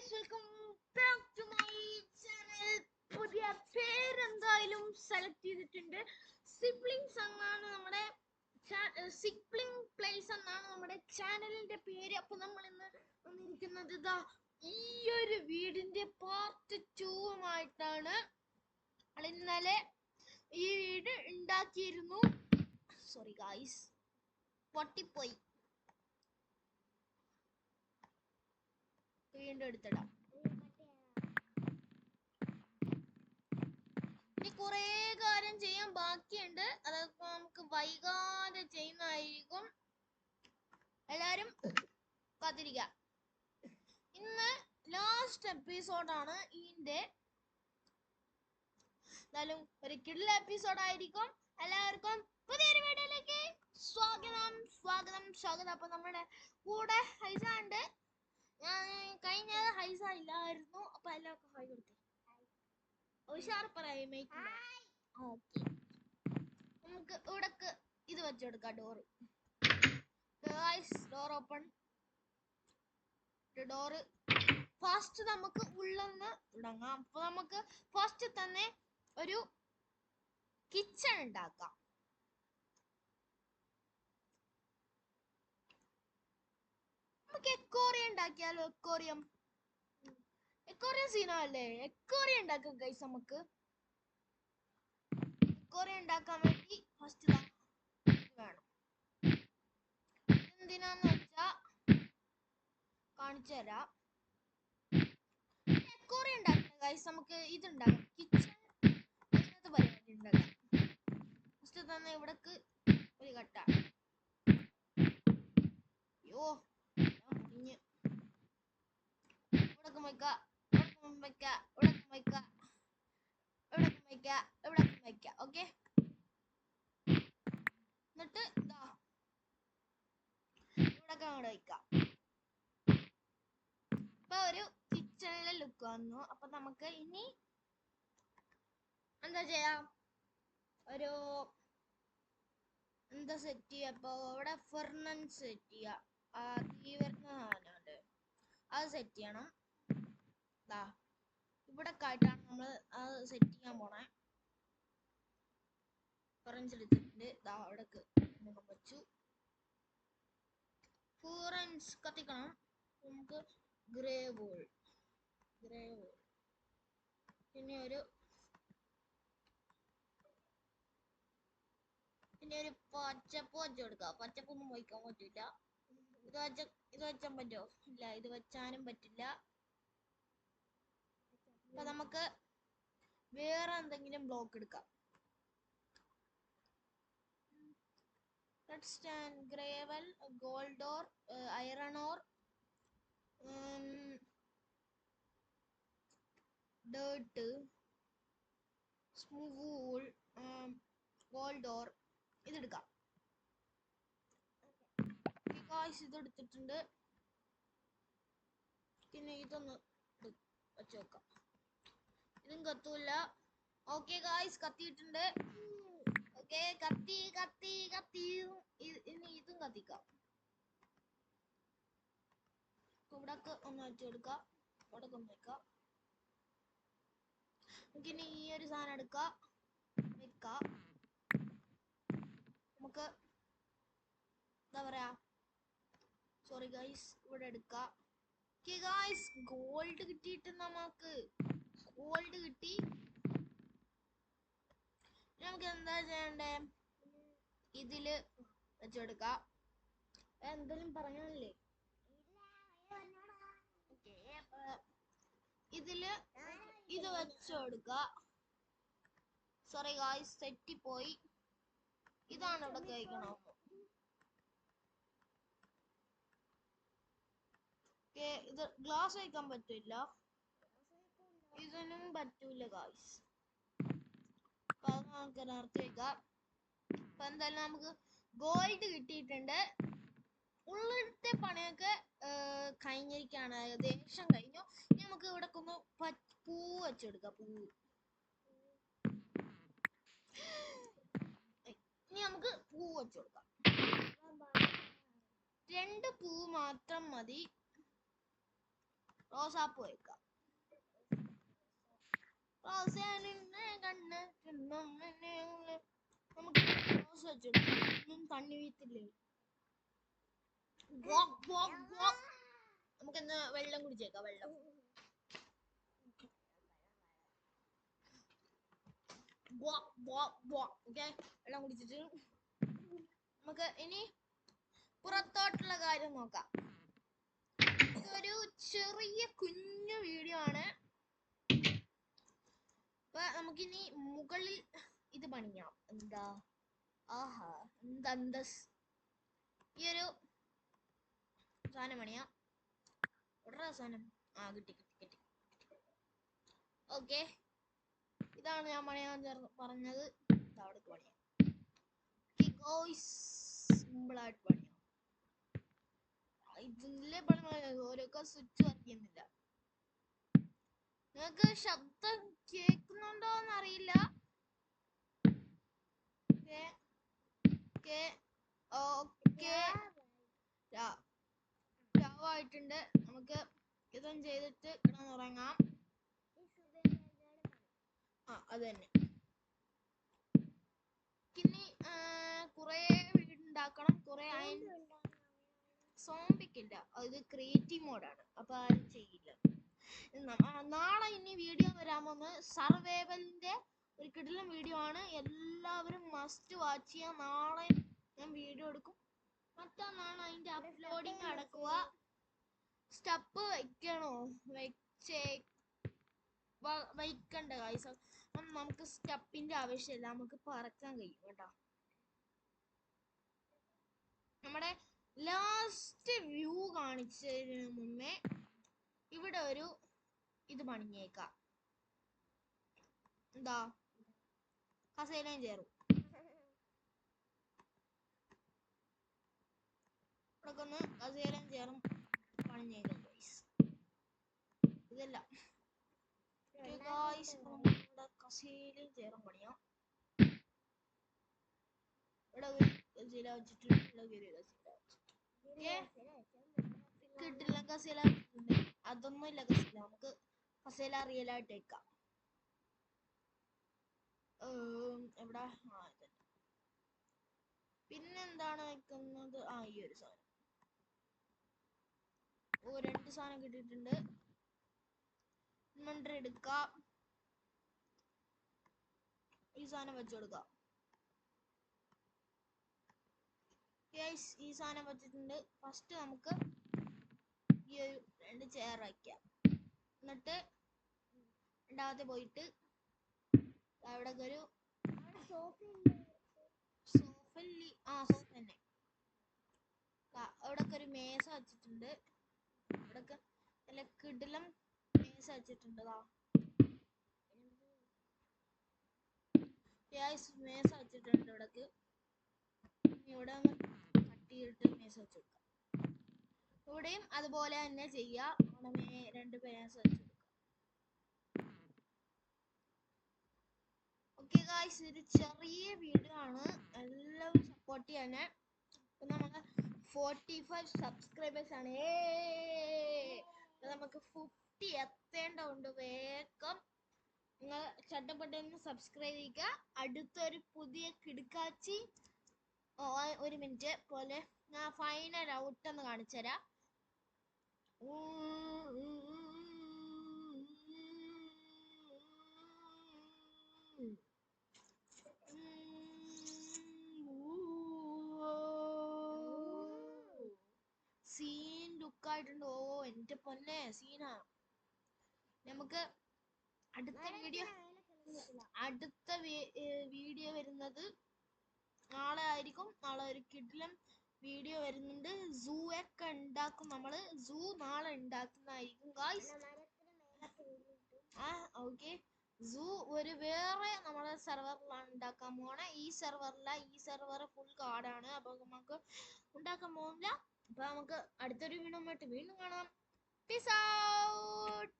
Guys welcome back to my channel. പുതിയ പേരെന്തായാലും select ചെയ്തിട്ടുണ്ട്. സിബ്ലിങ്സ് എന്നാണ് നമ്മുടെ സിബ്ലിംഗ് പ്ലേസ് എന്നാണ് നമ്മുടെ ചാനലിന്റെ പേര്. അപ്പൊ നമ്മൾ ഇന്ന് വന്നിരിക്കുന്നത് ഇതാ ഈ ഒരു വീടിന്റെ പാർട്ട് 2 ഇന്നലെ ഈ വീട് ഉണ്ടാക്കിയിരുന്നു. സോറി ഗൈസ്, പൊട്ടിപ്പോയി. വീണ്ടും എടുത്തിടാം. ഇനി കുറെ കാര്യം ചെയ്യാൻ ബാക്കിയുണ്ട്. അതൊക്കെ നമുക്ക് വൈകാതെ ചെയ്യുന്നതായിരിക്കും. എല്ലാരും കാത്തിരിക്കുക. ഇന്ന് ലാസ്റ്റ് എപ്പിസോഡാണ് ഇതിന്റെ. എന്നാലും ഒരു കിടില എപ്പിസോഡായിരിക്കും. എല്ലാവർക്കും പുതിയൊരു വീഡിയോയിലേക്ക് സ്വാഗതം സ്വാഗതം സ്വാഗതം. അപ്പൊ നമ്മുടെ കൂടെ ഹൈസ ഉണ്ട്. ഞാൻ കഴിഞ്ഞ ഹൈസ ഇല്ലായിരുന്നു. അപ്പൊ എല്ലാവർക്കും ഹായ് കൊടുത്തേ. ഉഷാറ് പറയാം. നമുക്ക് ഇവിടക്ക് ഇത് വെച്ചെടുക്കാം. Door door open. Door first നമുക്ക് ഉള്ളൊന്ന് തുടങ്ങാം. അപ്പൊ നമുക്ക് ഫസ്റ്റ് തന്നെ ഒരു കിച്ചൺ ഉണ്ടാക്കാം. നമുക്ക് എക്കോറിയം ഉണ്ടാക്കിയാലോ? എക്കോറിയം സീനല്ലേ? എക്കോറിയം ഉണ്ടാക്കാം ഗൈസ്. നമുക്ക് എക്കോറിയം ഉണ്ടാക്കാൻ വേണ്ടി ഫസ്റ്റ് വേണം. എന്തിനാന്ന് വെച്ചാ കാണിച്ചു തരാം. എക്കോറിയം ഉണ്ടാക്കാം ഗൈസ്. നമുക്ക് ഇതുണ്ടാക്കാം. കിച്ചൺ അങ്ങനത്തെ പരിപാടി ഉണ്ടാക്കാം. ഫസ്റ്റ് തന്നെ ഇവിടക്ക് ഒരു കട്ട. അയ്യോ, ഇവിടക്കും വയ്ക്കാം. ഓക്കെ. എന്നിട്ട് ഇതാ ഇവിടൊക്കെ അങ്ങോട്ട് വയ്ക്കാം. ഇപ്പൊ ഒരു കിച്ചണിലെ ലുക്ക് വന്നു. അപ്പൊ നമുക്ക് ഇനി എന്താ ചെയ്യാം? ഒരു എന്താ സെറ്റ് ചെയ്യാം? അപ്പൊ ഇവിടെ ഫെർണൻസ് സെറ്റ് ചെയ്യാം. തീ വരുന്ന സാധനമുണ്ട്, അത് സെറ്റ് ചെയ്യണം. ഇവിടെ ആയിട്ടാണ് നമ്മൾ അത് സെറ്റ് ചെയ്യാൻ പോണേ. ഫെർണൻസ് എടുത്തിട്ടുണ്ട്. അവിടേക്ക് വെച്ചു. ഫെർണൻസ് കത്തിക്കണം. നമുക്ക് ഗ്രേ വോൾ, പിന്നെ ഒരു പച്ചപ്പ് വെച്ച് കൊടുക്കാം. പച്ചപ്പൊന്നും വയ്ക്കാൻ പറ്റില്ല. ഇത് വെച്ചാൻ പറ്റുമോ? ഇല്ല, ഇത് വെച്ചാനും പറ്റില്ല. അപ്പൊ നമുക്ക് വേറെ എന്തെങ്കിലും ബ്ലോക്ക് എടുക്കാം. Red stone, gravel, gold ore, iron ore, dirt, സ്മൂൾ, ഗോൾഡ് ഓർ ഇതെടുക്കാം. ഇതെടുത്തിട്ടുണ്ട്. പിന്നെ ഇതൊന്ന് വെച്ച് വെക്കാം. ഇതും കത്തൂല്ല. ഓക്കെ ഗായ്സ്, കത്തിയിട്ടുണ്ട്. ഓക്കെ, കത്തി. ഇനി ഇതും കത്തിക്കാം. ഇവിടൊക്കെ ഒന്ന് വെച്ച് കൊടുക്കാം. ഇവിടൊക്കെ ഒന്ന് വെക്കാം. നമുക്കിനി ഈ ഒരു സാധനം എടുക്കാം, വെക്കാം. നമുക്ക് എന്താ പറയാ, സോറി ഗൈസ്, ഇവിടെ എടുക്കാം. ഗൈസ്, ഗോൾഡ് കിട്ടിയിട്ട് നമുക്ക് ഗോൾഡ് കിട്ടി. നമുക്ക് എന്താ ചെയ്യണ്ടേ? ഇതില് വെച്ചെടുക്കാം. എന്തെങ്കിലും പറയാനല്ലേ? ഇതില് ഇത് വെച്ചെടുക്ക. സോറി ഗായ്സ്, തെറ്റിപ്പോയി. ഇതാണ് ഇവിടെ കഴിക്കണം. ഇത് ഗ്ലാസ് വയ്ക്കാൻ പറ്റില്ല, ഇതിനും പറ്റൂല ഗായ്സ്. അപ്പൊ അത് നമുക്ക് നേരത്തെ വെക്കാം. അപ്പൊ എന്തായാലും നമുക്ക് ഗോൾഡ് കിട്ടിയിട്ടുണ്ട്. ഉള്ളിലത്തെ പണിയൊക്കെ കഴിഞ്ഞിരിക്കുകയാണ്, ഏകദേശം കഴിഞ്ഞു. ഇനി നമുക്ക് ഇവിടെ ഒന്ന് പൂ വെച്ചെടുക്കാം. ഇനി നമുക്ക് പൂ വെച്ചെടുക്കാം. 2 പൂ മാത്രം മതി. റോസാപ്പൂ വെക്കാം. കണ്ണ് നമുക്ക് റോസ് വെച്ചെടുക്കാം. തണ്ണി വീത്തില്ലേ, നമുക്കെന്ന് വെള്ളം കുടിച്ചേക്കാം. വെള്ളം ഓക്കെ, വെള്ളം കുടിച്ചിട്ട് നമുക്ക് ഇനി പുറത്തോട്ടുള്ള കാര്യം നോക്കാം. ഇതൊരു ചെറിയ കുഞ്ഞു വീഡിയോ ആണ്. അപ്പൊ നമുക്കിനി മുകളിൽ ഇത് പണിയാം. എന്താ, ആഹാ, എന്തന്തസ്, ഈ ഒരു സാധനം പണിയാം. എവിടെയാ സാധനം? കിട്ടി. ഓക്കെ, ഇതാണ് ഞാൻ പണിയാൻ പറഞ്ഞത്. അവിടെ പണിയാം. സിമ്പിളായിട്ട് പണിയാം. ഇതിലെ ഓരോക്കെ സ്വിച്ച് വർക്ക് ചെയ്യുന്നില്ല. നിങ്ങൾക്ക് ശബ്ദം കേൾക്കുന്നുണ്ടോന്ന് അറിയില്ല. ആയിട്ടുണ്ട്. നമുക്ക് ഇതും ചെയ്തിട്ട് കിടന്നുറങ്ങാം. അത് തന്നെ. ഇനി കുറെ വീടുണ്ടാക്കണം. കുറെ സോംബിക്കില്ല, അത് ക്രിയേറ്റീവ് മോഡാണ്, അപ്പൊ ആരും ചെയ്യില്ല. നാളെ ഇനി വീഡിയോ വരാമെന്ന് സർവൈവലിന്റെ ഒരു കിടിലൻ വീഡിയോ ആണ്. എല്ലാവരും മസ്റ്റ് വാച്ച് ചെയ്യാം. നാളെ ഞാൻ വീഡിയോ എടുക്കും. മറ്റന്നാണ് അതിന്റെ അപ്ലോഡിങ് നടക്കുക. സ്റ്റെപ്പ് വെക്കണോ? വയ്ക്കണ്ട ഗൈസ്. നമുക്ക് സ്റ്റെപ്പിന്റെ ആവശ്യമില്ല, നമുക്ക് പറക്കാൻ കഴിയും കേട്ടോ. നമ്മുടെ ലാസ്റ്റ് വ്യൂ കാണിച്ചതിന് മുന്നേ ഇവിടെ ഒരു ഇത് പണിഞ്ഞേക്കാം. എന്താ, കസേലയും ചേറും. ഇവിടെ ഒന്ന് കസേലയും ചേറും പണിഞ്ഞേക്കാം ഗൈസ്. ഇതല്ല കസേലയും ചേറും പണിയാം. ഇവിടെ കസേല വെച്ചിട്ട് കിട്ടില്ല. കസേല അതൊന്നും ഇല്ല. കസേല നമുക്ക് കസേല റിയൽ ആയിട്ട് വെക്കാം. എവിടെ? പിന്നെന്താണ് വെക്കുന്നത്? ഈ ഒരു സാധനം. രണ്ട് സാധനം കിട്ടിയിട്ടുണ്ട്. ഇൻവെന്ററി എടുക്കാം. ഈ സാധനം വെച്ചു കൊടുക്കാം. ഈ സാധനം വെച്ചിട്ടുണ്ട്. ഫസ്റ്റ് നമുക്ക് ഈ ഒരു 2 ചെയർ വയ്ക്കാം. എന്നിട്ട് രണ്ടാമത്തെ പോയിട്ട് അവിടെ ഒരു സോഫ തന്നെ. അവിടെ ഒരു മേശ വെച്ചിട്ടുണ്ട്. ഇവിടെ നല്ല കിടിലം മേശ വെച്ചിട്ടുണ്ട്. മേശ വെച്ചിട്ടുണ്ട്. ഇവിടെ കട്ടിയിട്ട് മേശ വെച്ച് കൊടുക്കാം. ഇവിടെയും അതുപോലെ തന്നെ ചെയ്യാം. 2 മേശ വെച്ച് കൊടുക്കാം. ഓക്കെ ഗായ്സ്, ഒരു ചെറിയ വീഡിയോ ആണ്. എല്ലാവരും സപ്പോർട്ട് ചെയ്യാന്. നമ്മള് 45 സബ്സ്ക്രൈബേഴ്സ് ആണ്. നമുക്ക് 50 എത്തേണ്ടതുണ്ട്. വേഗം നിങ്ങൾ ചട്ടപ്പെട്ടൊന്ന് സബ്സ്ക്രൈബ് ചെയ്യുക. അടുത്തൊരു പുതിയ കിടുക്കാച്ചി 1 മിനിറ്റ് പോലെ ഞാൻ ഫൈനൽ ഔട്ട് ഒന്ന് കാണിച്ചു തരാം. സീൻ ലുക്കായിട്ടുണ്ട്. എന്റെ പൊന്നെ, സീനാ. നമുക്ക് അടുത്ത വീഡിയോ വരുന്നത് നാളെ ആയിരിക്കും. നാളെ ഒരു കിടിലൻ വീഡിയോ വരുന്നുണ്ട്. സൂ ഒക്കെ ഉണ്ടാക്കും. നമ്മള് സൂ നാളെ ഉണ്ടാക്കുന്നതായിരിക്കും ഗായ്സ്. ഓക്കെ, സൂ ഒരു വേറെ നമ്മളെ സെർവറിലാണ് ഉണ്ടാക്കാൻ പോണേ. ഈ സെർവർ ഫുൾ കാർഡാണ്. അപ്പൊ നമുക്ക് ഉണ്ടാക്കാൻ പോകുന്നില്ല. അപ്പൊ നമുക്ക് അടുത്തൊരു വീഡിയോ ആയിട്ട് വീണ്ടും കാണാം. Peace out.